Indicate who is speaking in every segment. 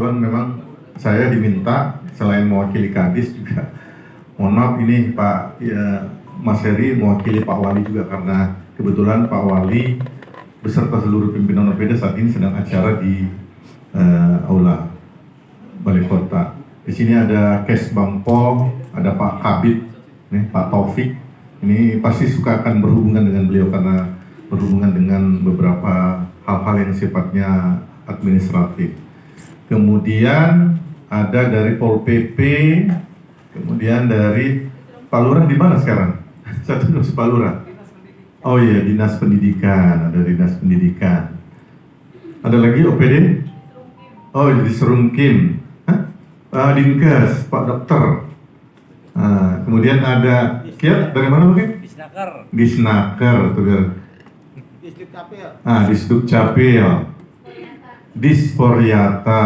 Speaker 1: kebetulan memang saya diminta selain mewakili Kadis juga, mohon maaf ini Pak Mas Heri mewakili Pak Wali juga, karena kebetulan Pak Wali beserta seluruh pimpinan OPD saat ini sedang acara di Aula Balai Kota. Di sini ada Kes Bampol, ada Pak Kabit, nih, Pak Taufik. Ini pasti suka akan berhubungan dengan beliau karena berhubungan dengan beberapa hal-hal yang sifatnya administratif. Kemudian ada dari Pol PP, kemudian dari Pak Lurah di mana sekarang? Satu masih Pak Lurah. Oh iya, Dinas Pendidikan, ada Dinas Pendidikan. Ada lagi OPD? Oh, jadi Serungkim. Dinkes, Pak Dokter. Kemudian ada Kiat dari mana mungkin?
Speaker 2: Disnaker.
Speaker 1: Disnaker, tuh.
Speaker 2: Disduk Capil.
Speaker 1: Disduk Capil. Disporiata.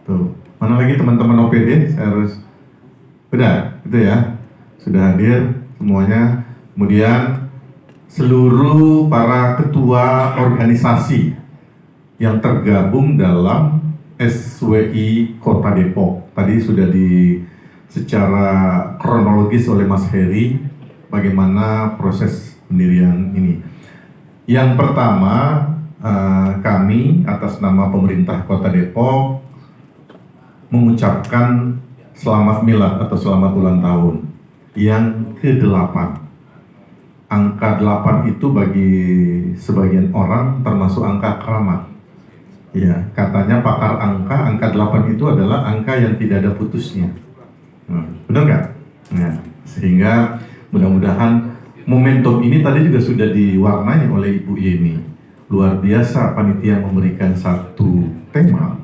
Speaker 1: Tuh. Mana lagi teman-teman OPD? Saya harus. Udah, itu ya. Sudah hadir semuanya. Kemudian seluruh para ketua organisasi yang tergabung dalam SWI Kota Depok. Tadi sudah secara kronologis oleh Mas Heri bagaimana proses pendirian ini. Yang pertama, kami atas nama pemerintah Kota Depok mengucapkan selamat milad atau selamat ulang tahun yang ke-8. Angka 8 itu bagi sebagian orang termasuk angka keramat. Ya, katanya pakar angka 8 itu adalah angka yang tidak ada putusnya. Benar nggak? Ya, sehingga mudah-mudahan momentum ini tadi juga sudah diwarnai oleh Ibu Yeni. Luar biasa panitia memberikan satu tema.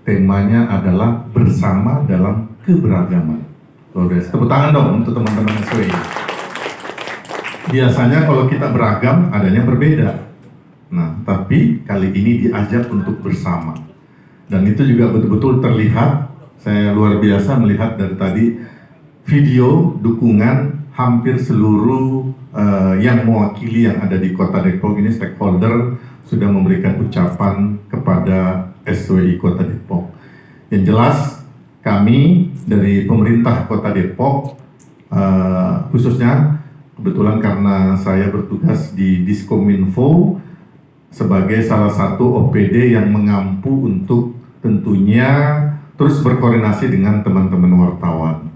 Speaker 1: Temanya adalah bersama dalam keberagaman. Luar biasa. Tepuk tangan dong untuk teman-teman SWI. Biasanya kalau kita beragam, adanya berbeda. Nah, tapi kali ini diajak untuk bersama. Dan itu juga betul-betul terlihat, saya luar biasa melihat dari tadi video dukungan hampir seluruh yang mewakili yang ada di Kota Depok ini, stakeholder sudah memberikan ucapan kepada SWI Kota Depok. Yang jelas kami dari pemerintah Kota Depok, khususnya kebetulan karena saya bertugas di Diskominfo sebagai salah satu OPD yang mengampu untuk tentunya terus berkoordinasi dengan teman-teman wartawan.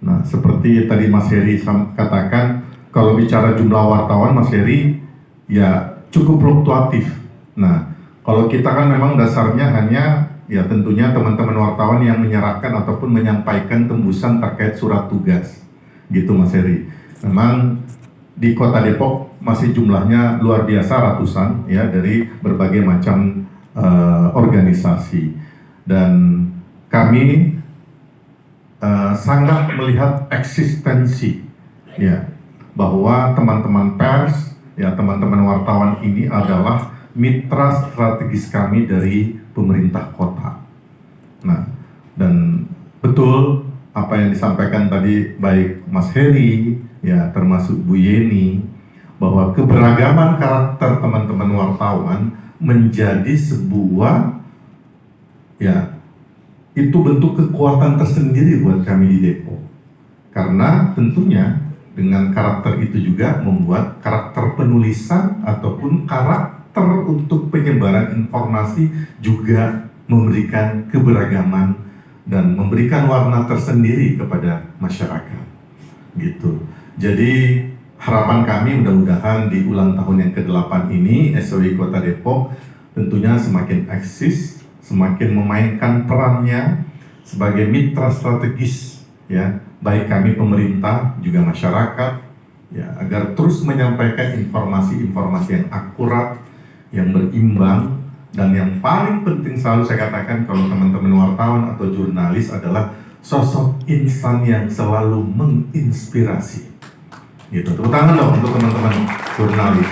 Speaker 1: Nah, seperti tadi Mas Heri katakan, kalau bicara jumlah wartawan Mas Heri ya cukup fluktuatif. Nah, kalau kita kan memang dasarnya hanya ya tentunya teman-teman wartawan yang menyerahkan ataupun menyampaikan tembusan terkait surat tugas. Gitu Mas Heri. Memang di Kota Depok masih jumlahnya luar biasa ratusan ya dari berbagai macam organisasi, dan kami sangat melihat eksistensi ya bahwa teman-teman pers ya teman-teman wartawan ini adalah mitra strategis kami dari pemerintah kota. Nah, dan betul apa yang disampaikan tadi baik Mas Heri ya termasuk Bu Yeni, bahwa keberagaman karakter teman-teman wartawan menjadi sebuah ya itu bentuk kekuatan tersendiri buat kami di Depok, karena tentunya dengan karakter itu juga membuat karakter penulisan ataupun karakter untuk penyebaran informasi juga memberikan keberagaman dan memberikan warna tersendiri kepada masyarakat gitu. Jadi harapan kami mudah-mudahan di ulang tahun yang ke-8 ini SWI Kota Depok tentunya semakin eksis, semakin memainkan perannya sebagai mitra strategis ya, baik kami pemerintah juga masyarakat ya, agar terus menyampaikan informasi-informasi yang akurat, yang berimbang, dan yang paling penting selalu saya katakan kalau teman-teman wartawan atau jurnalis adalah sosok insan yang selalu menginspirasi. Gitu. Tepuk tangan dong untuk teman-teman jurnalis.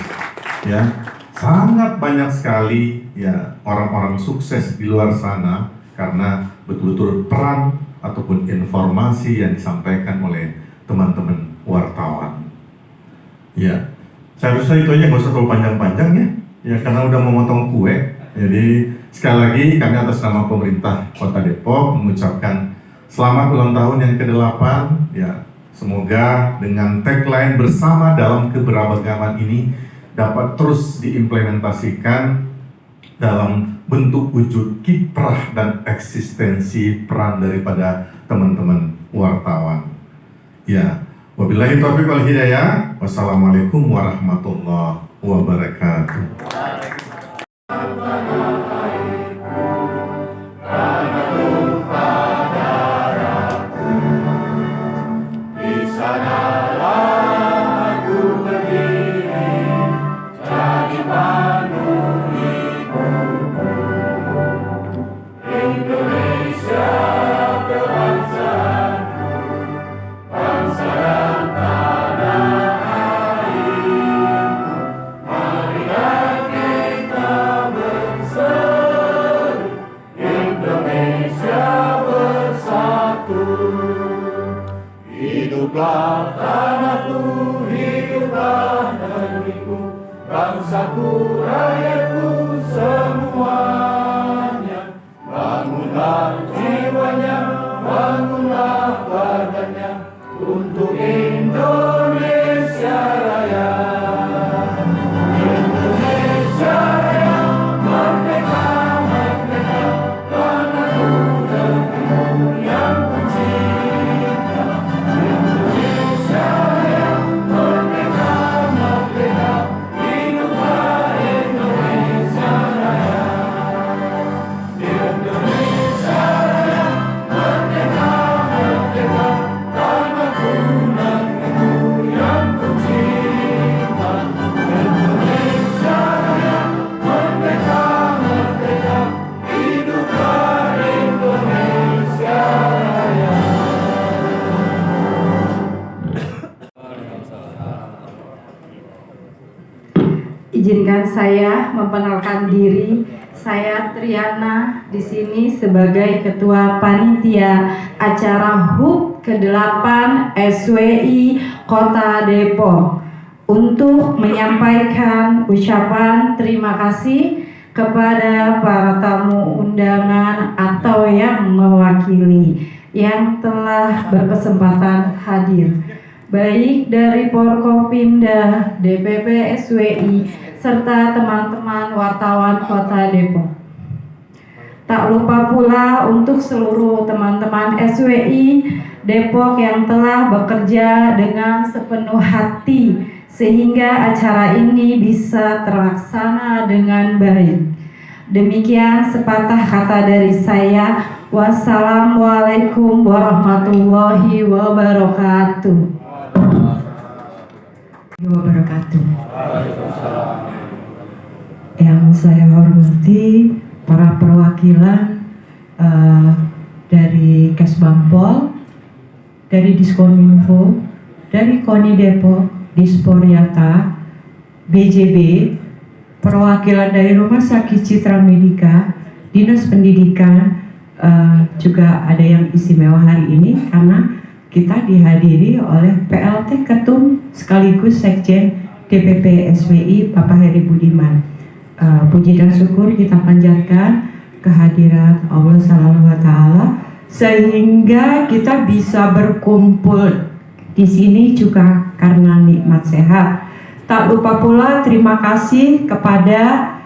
Speaker 1: Ya, sangat banyak sekali ya orang-orang sukses di luar sana karena betul-betul peran ataupun informasi yang disampaikan oleh teman-teman wartawan. Ya, seharusnya itu aja nggak usah terlalu panjang-panjang ya. Ya karena udah mau motong kue, jadi Sekali lagi kami atas nama pemerintah Kota Depok mengucapkan selamat ulang tahun yang ke-8 ya. Semoga dengan tagline bersama dalam keberagaman ini dapat terus diimplementasikan dalam bentuk wujud kiprah dan eksistensi peran daripada teman-teman wartawan. Ya, wabillahi taufiq wal hidayah. Wassalamualaikum warahmatullahi wabarakatuh.
Speaker 3: Hiduplah tanahku, hiduplah negeriku, bangsaku, rakyatku semuanya. Bangunlah jiwanya, bangunlah badannya untuk Indonesia Raya. Indonesia Raya, merdeka, merdeka, tanahku, negeriku yang kucinta. Indonesia Raya, merdeka, merdeka, hiduplah Indonesia Raya. Indonesia Raya, merdeka, merdeka, tanahku, negeriku yang kucinta. Indonesia Raya, merdeka, merdeka, hiduplah Indonesia Raya.
Speaker 4: Izinkan saya memperkenalkan diri. Saya Triana di sini sebagai Ketua Panitia Acara HUT ke-8 SWI Kota Depok untuk menyampaikan ucapan terima kasih kepada para tamu undangan atau yang mewakili yang telah berkesempatan hadir, baik dari Forkopimda, DPP SWI, serta teman-teman wartawan Kota Depok. Tak lupa pula untuk seluruh teman-teman SWI Depok yang telah bekerja dengan sepenuh hati sehingga acara ini bisa terlaksana dengan baik. Demikian sepatah kata dari saya. Wassalamualaikum warahmatullahi wabarakatuh.
Speaker 5: Yang saya hormati para perwakilan dari Kesbangpol, dari Diskominfo, dari KONI Depok, Disporiata, BJB, perwakilan dari Rumah Sakit Citra Medika, Dinas Pendidikan, juga ada yang istimewa hari ini karena kita dihadiri oleh PLT Ketum sekaligus Sekjen DPP SWI Bapak Heri Budiman. Puji dan syukur kita panjatkan kehadirat Allah Subhanahu wa Ta'ala sehingga kita bisa berkumpul di sini juga karena nikmat sehat. Tak lupa pula terima kasih kepada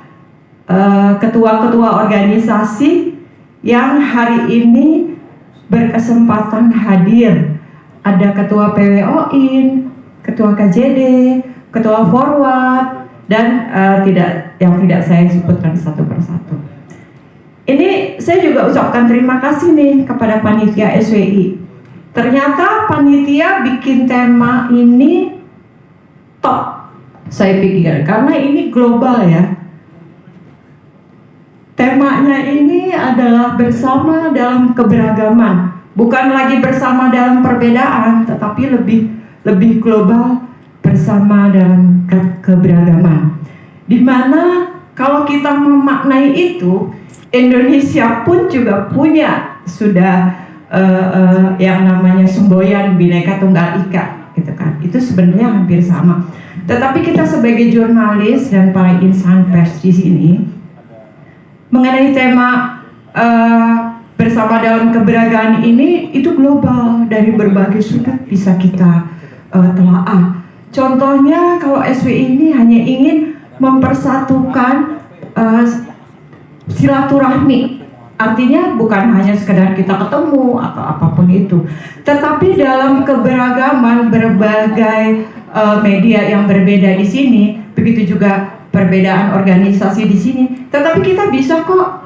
Speaker 5: ketua-ketua organisasi yang hari ini berkesempatan hadir. Ada ketua PWOIN, ketua KJD, ketua Forward, dan tidak saya sebutkan satu persatu. Ini saya juga ucapkan terima kasih nih kepada panitia SWI. Ternyata panitia bikin tema ini top, saya pikir, karena ini global ya. Temanya ini adalah bersama dalam keberagaman, bukan lagi bersama dalam perbedaan, tetapi lebih global, bersama dalam keberagaman. Dimana kalau kita memaknai itu, Indonesia pun juga punya sudah yang namanya semboyan Bhinneka Tunggal Ika, gitu kan. Itu sebenarnya hampir sama. Tetapi kita sebagai jurnalis dan para insan pers di sini mengenai tema bersama dalam keberagaman ini itu global, dari berbagai sudut bisa kita telaah. Contohnya kalau SWI ini hanya ingin mempersatukan silaturahmi, artinya bukan hanya sekedar kita ketemu atau apapun itu, tetapi dalam keberagaman berbagai media yang berbeda di sini, begitu juga perbedaan organisasi di sini, tetapi kita bisa kok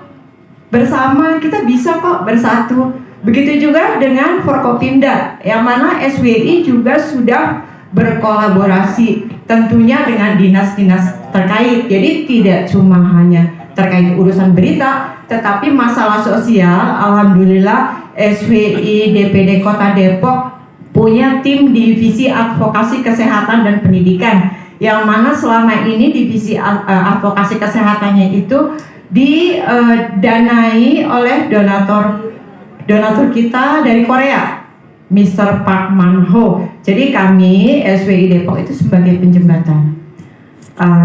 Speaker 5: bersama, kita bisa kok bersatu. Begitu juga dengan Forkopimda, yang mana SWI juga sudah berkolaborasi tentunya dengan dinas-dinas terkait. Jadi tidak cuma hanya terkait urusan berita, tetapi masalah sosial. Alhamdulillah SWI DPD Kota Depok punya tim divisi advokasi kesehatan dan pendidikan, yang mana selama ini divisi advokasi kesehatannya itu didanai oleh donatur kita dari Korea, Mr. Park Man Ho. Jadi kami SWI Depok itu sebagai penjembatan.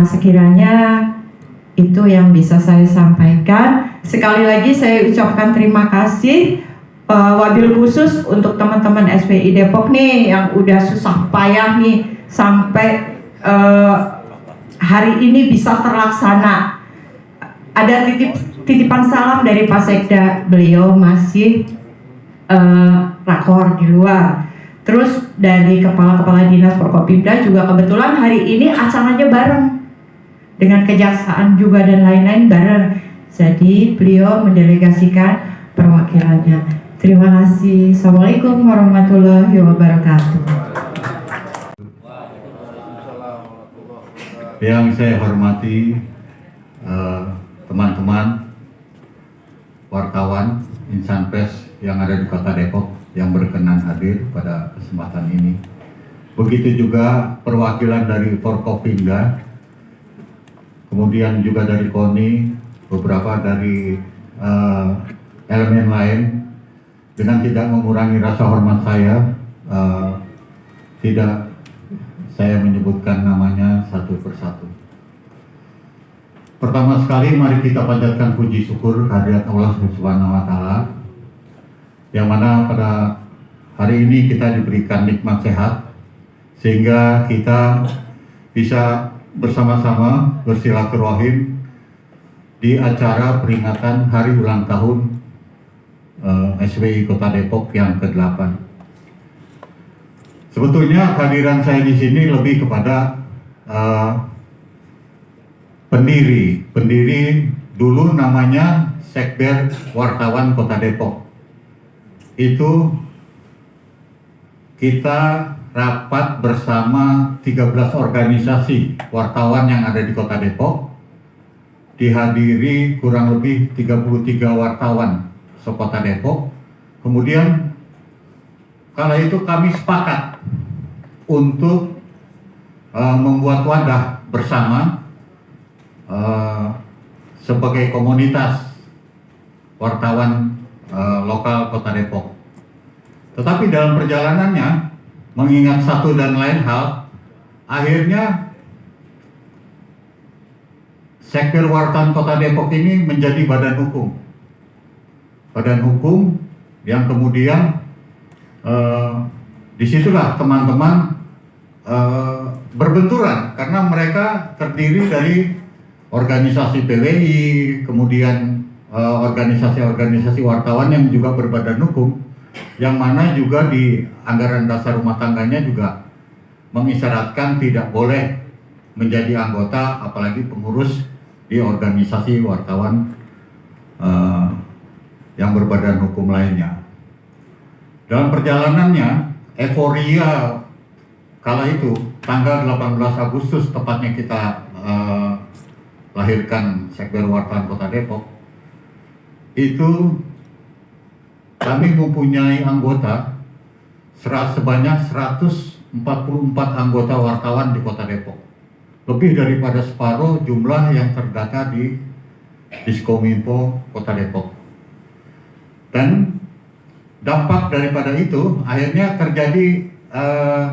Speaker 5: Sekiranya itu yang bisa saya sampaikan. Sekali lagi saya ucapkan terima kasih, wabil khusus untuk teman-teman SWI Depok nih yang udah susah payah nih sampai hari ini bisa terlaksana. Ada titipan salam dari Pak Sekda, beliau masih rakor di luar. Terus dari kepala-kepala dinas Forkopimda juga kebetulan hari ini acaranya bareng dengan kejaksaan juga dan lain-lain bareng. Jadi beliau mendelegasikan perwakilannya. Terima kasih. Assalamualaikum warahmatullahi wabarakatuh.
Speaker 6: Yang saya hormati teman-teman wartawan insan pers yang ada di Kota Depok yang berkenan hadir pada kesempatan ini. Begitu juga perwakilan dari Forkopimda, kemudian juga dari KONI, beberapa dari elemen lain. Dengan tidak mengurangi rasa hormat saya, tidak saya menyebutkan namanya satu persatu. Pertama sekali mari kita panjatkan puji syukur kehadirat Allah Subhanahu wa taala, yang mana pada hari ini kita diberikan nikmat sehat sehingga kita bisa bersama-sama bersilaturahim di acara peringatan hari ulang tahun SWI Kota Depok yang ke-8. Sebetulnya kehadiran saya di sini lebih kepada pendiri dulu namanya Sekber Wartawan Kota Depok. Itu kita rapat bersama 13 organisasi wartawan yang ada di Kota Depok, dihadiri kurang lebih 33 wartawan se-Kota Depok. Kemudian kala itu kami sepakat untuk membuat wadah bersama sebagai komunitas wartawan lokal Kota Depok. Tetapi dalam perjalanannya, mengingat satu dan lain hal, akhirnya Sekber Wartawan Kota Depok ini menjadi badan hukum. Badan hukum yang kemudian disitulah teman-teman berbenturan karena mereka terdiri dari organisasi PWI, kemudian organisasi-organisasi wartawan yang juga berbadan hukum, yang mana juga di anggaran dasar rumah tangganya juga mengisyaratkan tidak boleh menjadi anggota apalagi pengurus di organisasi wartawan yang berbadan hukum lainnya. Dalam perjalanannya, euforia kala itu tanggal 18 Agustus tepatnya kita lahirkan Sekber Wartawan Kota Depok, itu kami mempunyai anggota sebanyak 144 anggota wartawan di Kota Depok, lebih daripada separuh jumlah yang terdata di Diskominfo Kota Depok. Dan dampak daripada itu akhirnya terjadi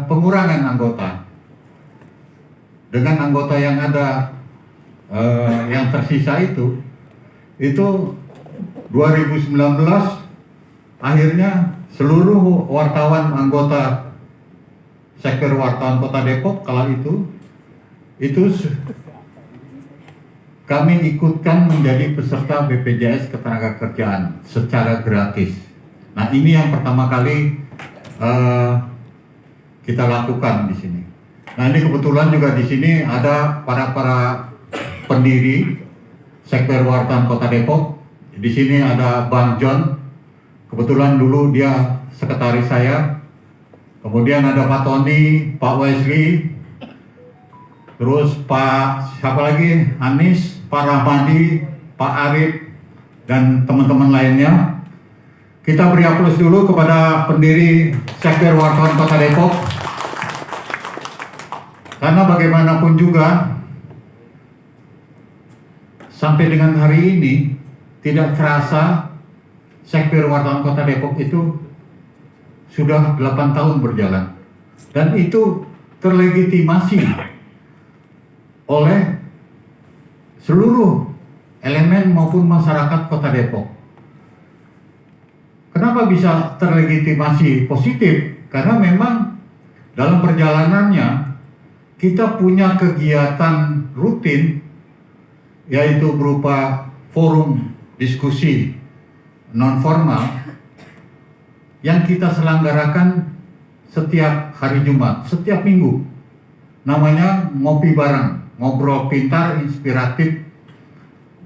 Speaker 6: pengurangan anggota. Dengan anggota yang ada yang tersisa itu itu 2019 akhirnya seluruh wartawan anggota Sekber Wartawan Kota Depok kala itu kami ikutkan menjadi peserta BPJS Ketenagakerjaan secara gratis. Nah, ini yang pertama kali kita lakukan di sini. Nah, ini kebetulan juga di sini ada para pendiri Sekber Wartawan Kota Depok. Di sini ada Bang John. Kebetulan dulu dia sekretaris saya. Kemudian ada Pak Tony, Pak Wesley, terus Pak siapa lagi? Anis, Pak Rahmadi, Pak Arif, dan teman-teman lainnya. Kita beri aplaus dulu kepada pendiri Sekber Wartawan Kota Depok. Karena bagaimanapun juga, sampai dengan hari ini tidak terasa Sekber Wartawan Kota Depok itu sudah 8 tahun berjalan, dan itu terlegitimasi oleh seluruh elemen maupun masyarakat Kota Depok. Kenapa bisa terlegitimasi positif? Karena memang dalam perjalanannya kita punya kegiatan rutin, yaitu berupa forum diskusi non formal yang kita selenggarakan setiap hari Jumat, setiap minggu. Namanya ngopi bareng, ngobrol pintar, inspiratif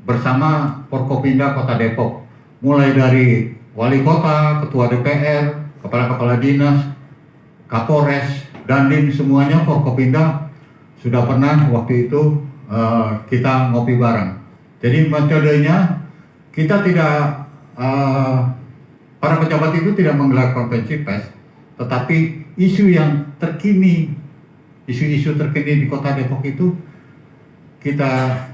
Speaker 6: bersama Forkopimda Kota Depok. Mulai dari wali kota, ketua DPR, kepala-kepala dinas, Kapolres, Dandim, semuanya Forkopimda sudah pernah waktu itu kita ngopi bareng. Jadi metodenya kita tidak para pejabat itu tidak menggelar konferensi pers, tetapi isu yang terkini, isu-isu terkini di Kota Depok itu kita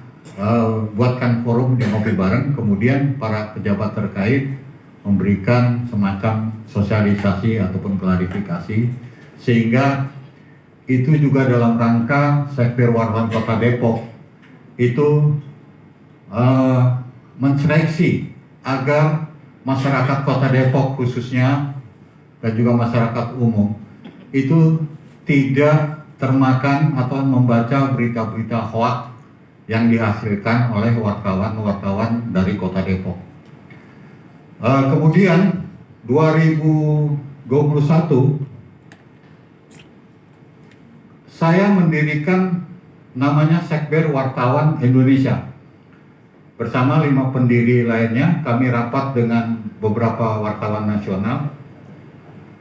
Speaker 6: buatkan forum di ngopi bareng, kemudian para pejabat terkait memberikan semacam sosialisasi ataupun klarifikasi, sehingga itu juga dalam rangka Sekber Wartawan Kota Depok itu menseleksi agar masyarakat Kota Depok khususnya dan juga masyarakat umum itu tidak termakan atau membaca berita-berita hoaks yang dihasilkan oleh wartawan-wartawan dari Kota Depok. Kemudian 2021 saya mendirikan namanya Sekber Wartawan Indonesia. Bersama 5 pendiri lainnya, kami rapat dengan beberapa wartawan nasional.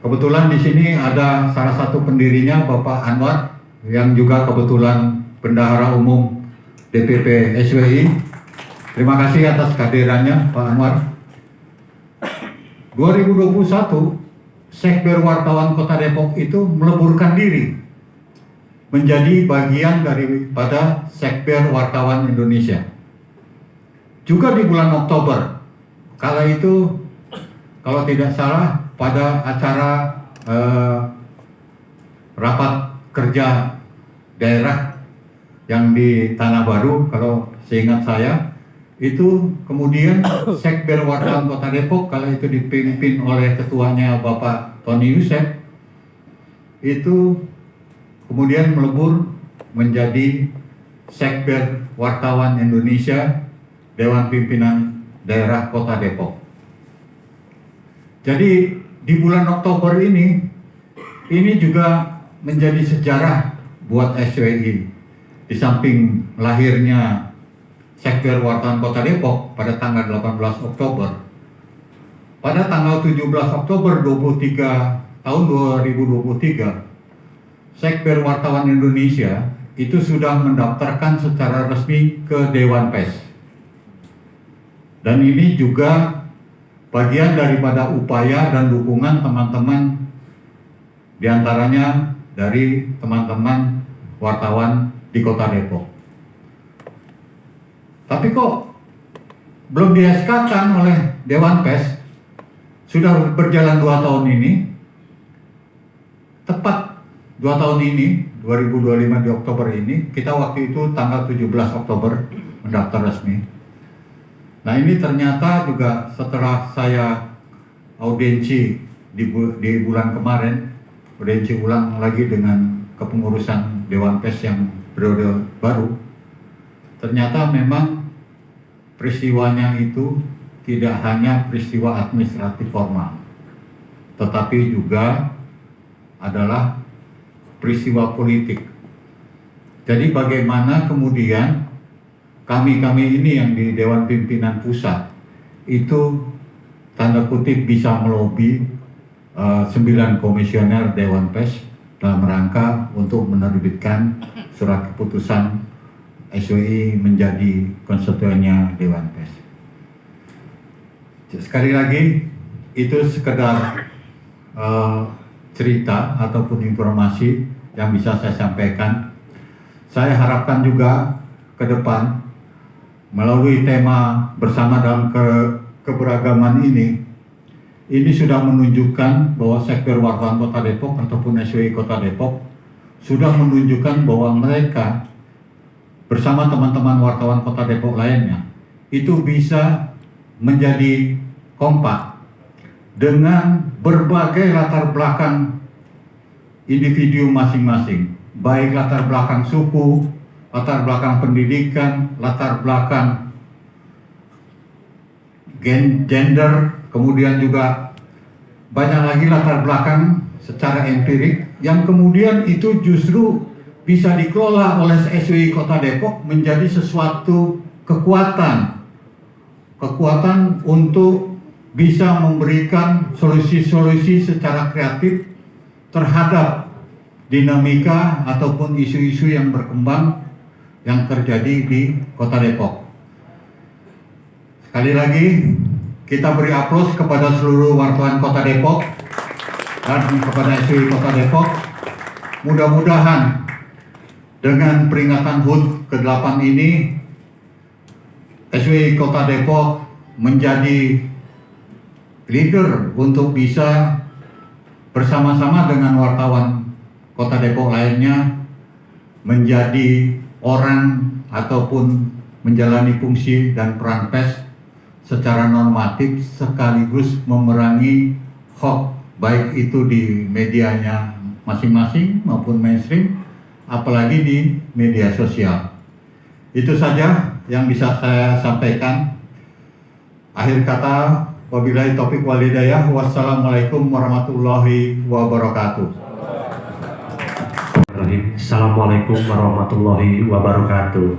Speaker 6: Kebetulan di sini ada salah satu pendirinya, Bapak Anwar, yang juga kebetulan Bendahara Umum DPP SWI. Terima kasih atas kehadirannya, Pak Anwar. 2021, Sekber Wartawan Kota Depok itu meleburkan diri menjadi bagian daripada Sekber Wartawan Indonesia. Juga di bulan Oktober, kala itu kalau tidak salah pada acara rapat kerja daerah yang di Tanah Baru, kalau seingat saya, itu kemudian Sekber Wartawan Kota Depok kala itu dipimpin oleh ketuanya Bapak Tony Yusef, itu kemudian melebur menjadi Sekber Wartawan Indonesia Dewan Pimpinan Daerah Kota Depok. Jadi di bulan Oktober ini juga menjadi sejarah buat SWI. Di samping lahirnya Sekber Wartawan Kota Depok pada tanggal 18 Oktober, pada tanggal 17 Oktober tahun 2023, Sekber Wartawan Indonesia itu sudah mendaftarkan secara resmi ke Dewan Pers. Dan ini juga bagian daripada upaya dan dukungan teman-teman, diantaranya dari teman-teman wartawan di Kota Depok. Tapi kok belum di-SK-kan oleh Dewan Pers, sudah berjalan 2 tahun ini, tepat 2 tahun ini, 2025 di Oktober ini, kita waktu itu tanggal 17 Oktober mendaftar resmi. Nah ini ternyata juga setelah saya audiensi di bulan kemarin, audiensi ulang lagi dengan kepengurusan Dewan Pers yang periode baru, ternyata memang peristiwanya itu tidak hanya peristiwa administratif formal, tetapi juga adalah peristiwa politik. Jadi bagaimana kemudian kami ini yang di Dewan Pimpinan Pusat itu tanda kutip bisa melobi 9 komisioner Dewan Pers dalam rangka untuk menerbitkan surat keputusan SWI menjadi konstituennya Dewan Pers. Sekali lagi itu sekedar cerita ataupun informasi yang bisa saya sampaikan. Saya harapkan juga ke depan melalui tema bersama dalam keberagaman ini sudah menunjukkan bahwa sektor wartawan Kota Depok ataupun SWI Kota Depok sudah menunjukkan bahwa mereka bersama teman-teman wartawan Kota Depok lainnya itu bisa menjadi kompak dengan berbagai latar belakang individu masing-masing, baik latar belakang suku, latar belakang pendidikan, latar belakang gender, kemudian juga banyak lagi latar belakang secara empirik yang kemudian itu justru bisa dikelola oleh SWI Kota Depok menjadi sesuatu kekuatan untuk bisa memberikan solusi-solusi secara kreatif terhadap dinamika ataupun isu-isu yang berkembang yang terjadi di Kota Depok. Sekali lagi kita beri aplaus kepada seluruh wartawan Kota Depok dan kepada SWI Kota Depok. Mudah-mudahan dengan peringatan HUT ke-8 ini SWI Kota Depok menjadi leader untuk bisa bersama-sama dengan wartawan Kota Depok lainnya menjadi orang ataupun menjalani fungsi dan peran pers secara normatif sekaligus memerangi hoax baik itu di medianya masing-masing maupun mainstream, apalagi di media sosial. Itu saja yang bisa saya sampaikan. Akhir kata, wabillahi taufiq wal hidayah. Wassalamualaikum warahmatullahi wabarakatuh.
Speaker 7: Assalamualaikum warahmatullahi wabarakatuh.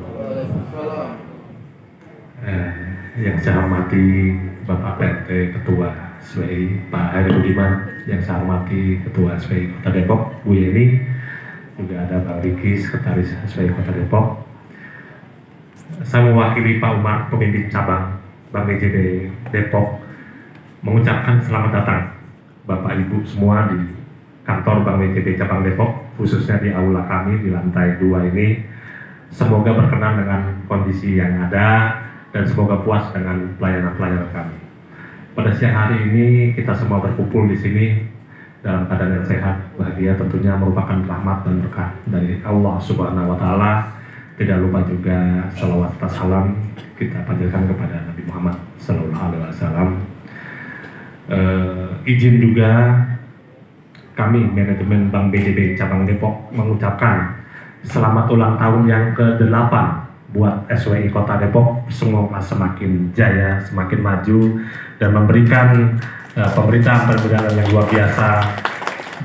Speaker 7: Yang saya hormati Bapak PT Ketua SWI Pak Heri Budiman, yang saya hormati Ketua SWI Kota Depok Bu Yeni, juga ada Bang Riki, Sekretaris SWI Kota Depok. Saya mewakili Pak Umar, pemimpin cabang Bank BJB Depok, mengucapkan selamat datang Bapak Ibu semua di kantor Bank BJB cabang Depok, khususnya di aula kami di lantai 2 ini. Semoga berkenan dengan kondisi yang ada dan semoga puas dengan pelayanan-pelayanan kami. Pada siang hari ini kita semua berkumpul di sini dalam keadaan yang sehat, bahagia, tentunya merupakan rahmat dan berkah dari Allah Subhanahu wa Ta'ala. Tidak lupa juga salawat serta salam kita panjatkan kepada Nabi Muhammad Sallallahu Alaihi Wasallam. Izin juga kami manajemen Bank BJB cabang Depok mengucapkan selamat ulang tahun yang ke-8 buat SWI Kota Depok. Semoga semakin jaya, semakin maju dan memberikan pemberitaan yang luar biasa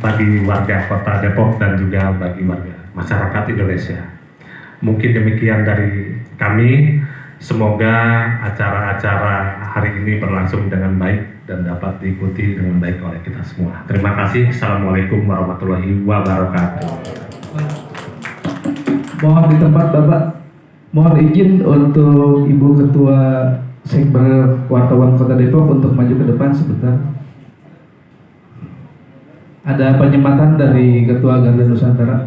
Speaker 7: bagi warga Kota Depok dan juga bagi warga masyarakat Indonesia. Mungkin demikian dari kami. Semoga acara-acara hari ini berlangsung dengan baik dan dapat diikuti dengan baik oleh kita semua. Terima kasih. Assalamualaikum warahmatullahi wabarakatuh.
Speaker 8: Mohon di tempat Bapak. Mohon izin untuk Ibu Ketua Sekber Wartawan Kota Depok untuk maju ke depan sebentar. Ada penyematan dari Ketua Garda Nusantara.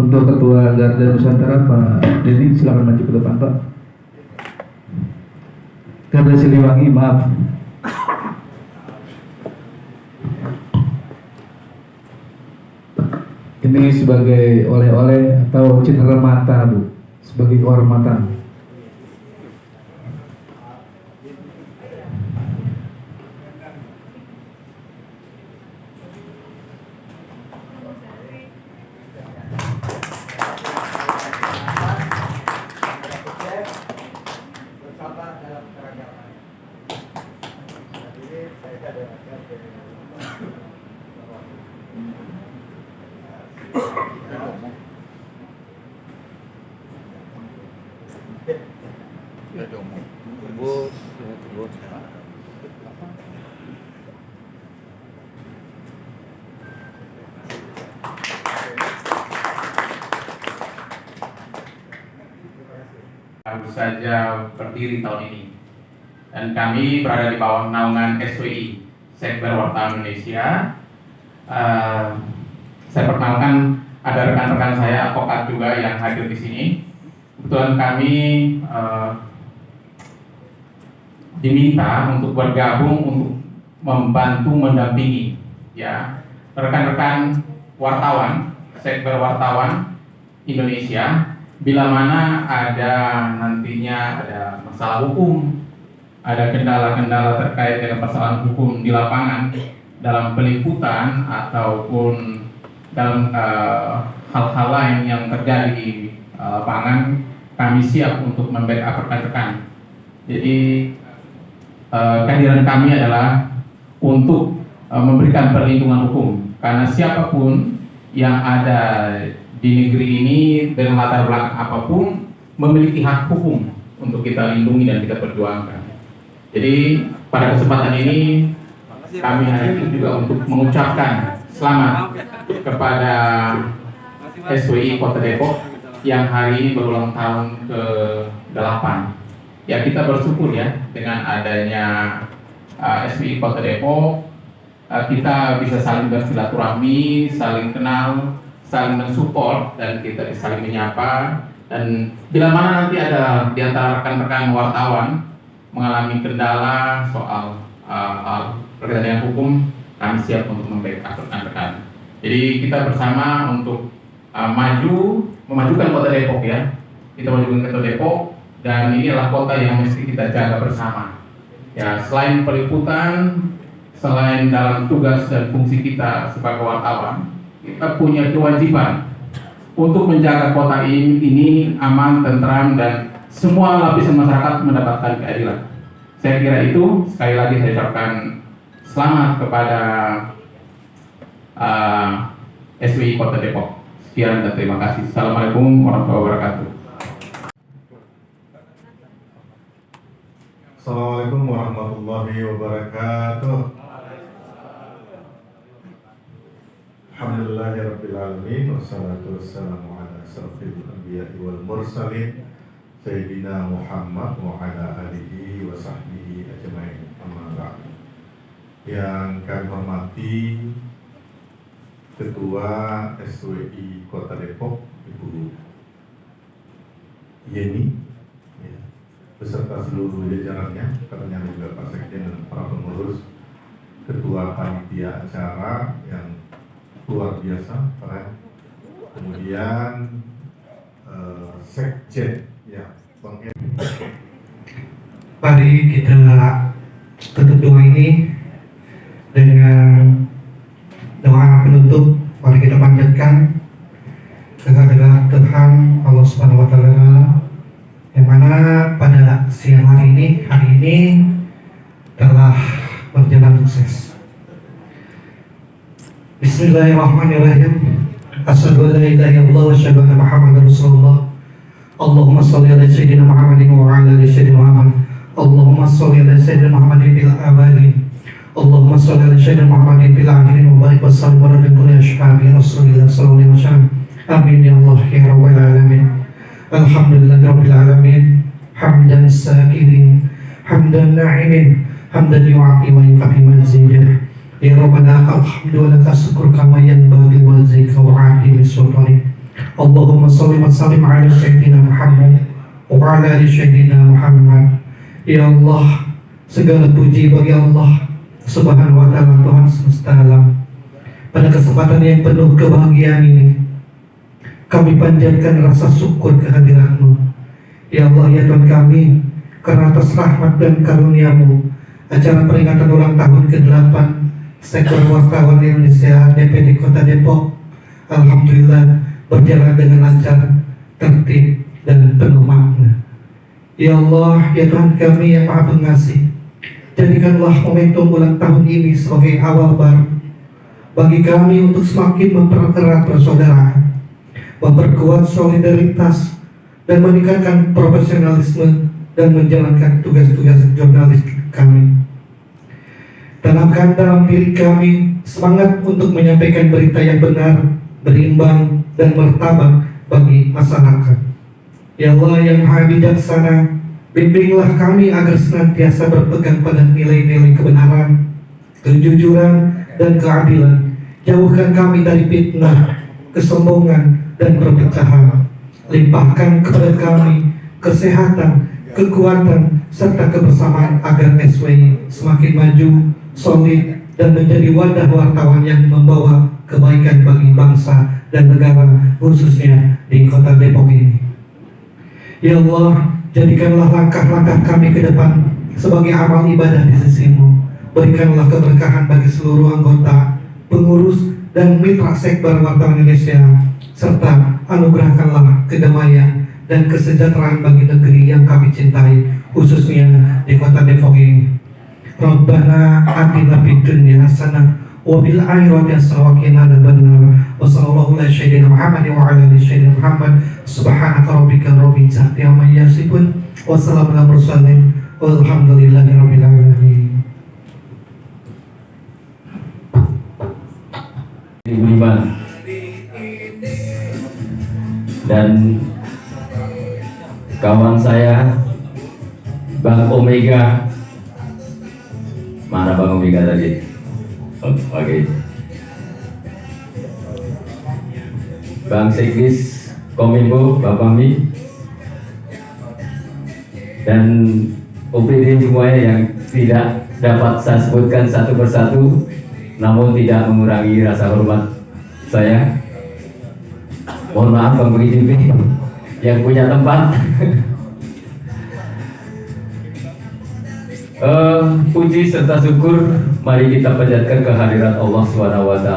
Speaker 8: Untuk Ketua Garda Nusantara Pak Dedi, silakan maju ke depan Pak. Garda Siliwangi, maaf. Ini sebagai oleh-oleh atau cindera mata, Bu, sebagai kehormatan.
Speaker 2: Bersama dalam keragaman. Jadi saya ada
Speaker 9: baru saja berdiri tahun ini, dan kami berada di bawah naungan SWI, Sekber Wartawan Indonesia. Saya perkenalkan, ada rekan-rekan saya advokat juga yang hadir di sini. Kebetulan kami diminta untuk bergabung untuk membantu mendampingi ya rekan-rekan wartawan, Sekber Wartawan Indonesia. Bila mana ada nantinya ada masalah hukum, ada kendala-kendala terkait dengan persoalan hukum di lapangan dalam peliputan ataupun dalam hal-hal lain yang terjadi di lapangan, kami siap untuk membackup rekan-rekan. Jadi kehadiran kami adalah untuk memberikan perlindungan hukum, karena siapapun yang ada di negeri ini dengan latar belakang apapun memiliki hak hukum untuk kita lindungi dan kita perjuangkan. Jadi pada kesempatan ini kami hadir juga untuk mengucapkan selamat kepada SWI Kota Depok yang hari ini berulang tahun ke-8. Ya, kita bersyukur ya dengan adanya SWI Kota Depok, kita bisa saling bersilaturahmi, saling kenal, saling mensupport, dan kita saling menyapa. Dan bila mana nanti ada di antara rekan-rekan wartawan mengalami kendala soal berkaitan dengan hukum, kami siap untuk membackup rekan-rekan. Jadi kita bersama untuk memajukan Kota Depok ya. Kita majukan Kota Depok, dan ini adalah kota yang mesti kita jaga bersama. Ya, selain peliputan, selain dalam tugas dan fungsi kita sebagai wartawan, kita punya kewajiban untuk menjaga kota ini aman, tentram, dan semua lapisan masyarakat mendapatkan keadilan. Saya kira itu. Sekali lagi saya ucapkan selamat kepada SWI Kota Depok. Sekian dan terima kasih. Assalamualaikum warahmatullahi wabarakatuh.
Speaker 1: Assalamualaikum warahmatullahi wabarakatuh. Alhamdulillahirrabbilalamin. Wassalatu wassalamu ala asrafil anbiya'i wal mursalin Sayyidina Muhammad wa ala alihi wa sahbihi ajma'in. Amma ba'd. Yang kami hormati Ketua SWI Kota Depok, Ibu Yeni ya, beserta seluruh jajarannya, ternyata juga Pak Sekjen dan para pengurus, Ketua Panitia Acara yang luar biasa, keren. Kemudian Sekjen ya, Bang Edi.
Speaker 10: Mari kita tutup doa ini dengan doa penutup. Mari kita panjatkan kepada Tuhan Allah Subhanahu wa Ta'ala, yang mana pada siang hari ini telah berjalan sukses. Bismillahirrahmanirrahim. Asyhadu an la ilaha illallah wa asyhadu anna Muhammadar Rasulullah. Allahumma shalli ala sayyidina Muhammadin wa ala ali sayyidina Muhammad. Allahumma shalli ala sayyidina Muhammadin fil awwalin. Allahumma shalli ala sayyidina Muhammadin fil akhirin wa barik wa sallim ala kulli ashabi Rasulillah sallallahu alaihi wasallam. Amin ya Allah ya rabbal alamin. Alhamdulillahi rabbil alamin. Hamdan sakirin, hamdan na'imin, hamdan yu'afi wa yukafi mazidah. Ya Rabbana alhamdu wa laka syukur kama yanbaghi wa zika wa a'dimi sultani. Allahumma salli wa sallim ala sayyidina Muhammad wa ala ali sayyidina Muhammad. Ya Allah, segala puji bagi Allah Subhanahu wa ta'ala, Tuhan semesta alam. pada kesempatan yang penuh kebahagiaan ini, kami panjatkan rasa syukur kehadiran-Mu. Ya Allah, ya Tuhan kami, karena atas rahmat dan karunia-Mu, acara peringatan ulang tahun ke-8 Sektor Wartawan Indonesia DPD Kota Depok, alhamdulillah berjalan dengan lancar, tertib, dan penuh makna. Ya Allah, ya Tuhan kami yang Maha Pengasih, jadikanlah momentum ulang tahun ini sebagai awal baru bagi kami untuk semakin mempererat persaudaraan, memperkuat solidaritas, dan meningkatkan profesionalisme dan menjalankan tugas-tugas jurnalis kami. Tanamkan dalam diri kami semangat untuk menyampaikan berita yang benar, berimbang, dan martabat bagi masyarakat. Ya Allah yang Maha Bijaksana, bimbinglah kami agar senantiasa berpegang pada nilai-nilai kebenaran, kejujuran, dan keadilan. Jauhkan kami dari fitnah, kesombongan, dan perpecahan. Limpahkan kepada kami kesehatan, kekuatan, serta kebersamaan agar SWI semakin maju, solid, dan menjadi wadah wartawan yang membawa kebaikan bagi bangsa dan negara, khususnya di Kota Depok ini. Ya Allah, jadikanlah langkah-langkah kami ke depan sebagai amal ibadah di sisi-Mu. Berikanlah keberkahan bagi seluruh anggota, pengurus, dan mitra Sekber Wartawan Indonesia, serta anugerahkanlah kedamaian dan kesejahteraan bagi negeri yang kami cintai, khususnya di Kota Depok ini. Rabbana atina fid dunya hasanah wa bil akhirati hasanah wa qina adzabannar. Wa sallallahu ala sayyidina Muhammad wa ala ali sayyidina Muhammad. Subhanaka rabbika rabbil izzati amma yasifun wa salamun alal mursalin walhamdulillahi rabbil alamin.
Speaker 11: Budiman dan kawan saya Bang Omega. Mana Bang Omega tadi? Oke. Bang Sekis Kominfo, Bapak Mi, dan OPD semuanya yang tidak dapat saya sebutkan satu persatu, namun tidak mengurangi rasa hormat saya. Mohon maaf Bang PGB yang punya tempat. Puji serta syukur mari kita panjatkan kehadirat Allah SWT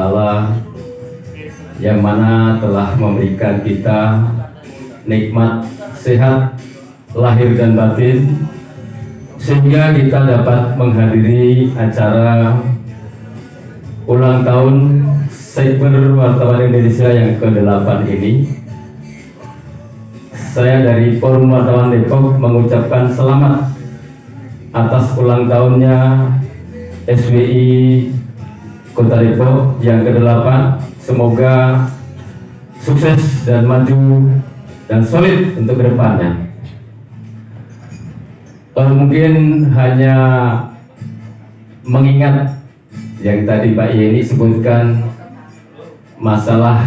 Speaker 11: yang mana telah memberikan kita nikmat sehat lahir dan batin sehingga kita dapat menghadiri acara ulang tahun Sekber Wartawan Indonesia yang ke-8 ini. Saya dari Forum Wartawan Depok mengucapkan selamat atas ulang tahunnya SWI Kota Depok yang ke-8. Semoga sukses dan maju dan solid untuk kedepannya. Mungkin hanya mengingat yang tadi Pak Yeni sebutkan masalah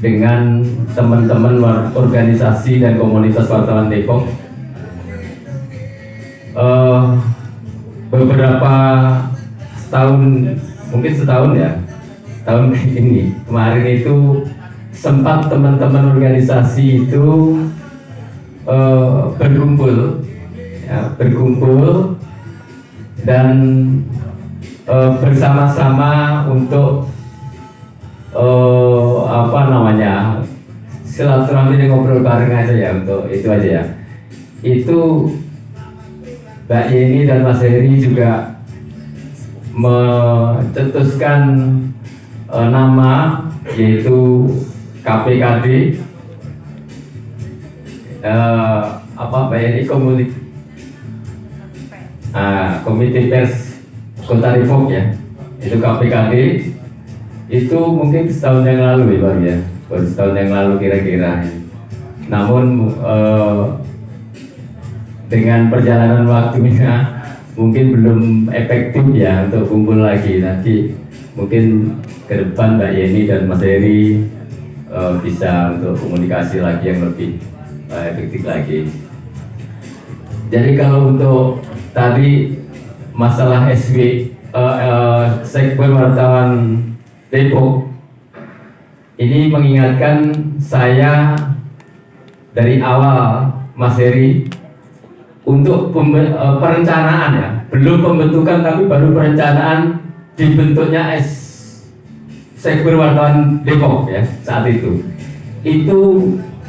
Speaker 11: dengan teman-teman organisasi dan komunitas wartawan Depok. Beberapa setahun ya, tahun ini kemarin itu sempat teman-teman organisasi itu berkumpul dan bersama-sama untuk silaturahmi, ngobrol bareng aja ya, untuk itu aja ya. Itu Mbak Yeni dan Mas Heri juga mencetuskan nama yaitu KPKD Mbak Yeni Komite Pers Kota Depok ya, itu KPKD itu mungkin setahun yang lalu ya Bang ya, baru setahun yang lalu kira-kira. Namun dengan perjalanan waktunya mungkin belum efektif ya untuk kumpul lagi. Nanti mungkin ke depan Mbak Yeni dan Mas Heri bisa untuk komunikasi lagi yang lebih efektif lagi. Jadi kalau untuk tadi masalah Sekber Wartawan Depok ini mengingatkan saya dari awal Mas Heri untuk perencanaan ya, belum pembentukan tapi baru perencanaan dibentuknya Sekber Wartawan Depok ya saat itu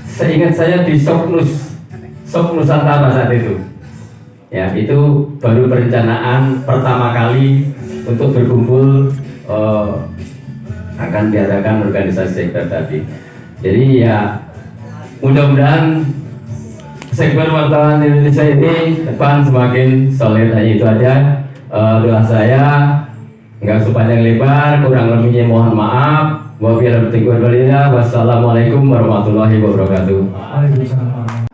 Speaker 11: seingat saya di Sok Nusantara saat itu ya, itu baru perencanaan pertama kali untuk berkumpul akan diadakan organisasi sekber tadi. Jadi ya mudah-mudahan Sekber Wartawan Indonesia ini depan semakin solid. Hanya itu aja doa saya, nggak sepanjang lebar, kurang lebihnya mohon maaf. Wassalamualaikum warahmatullahi wabarakatuh.
Speaker 8: Waalaikumsalam.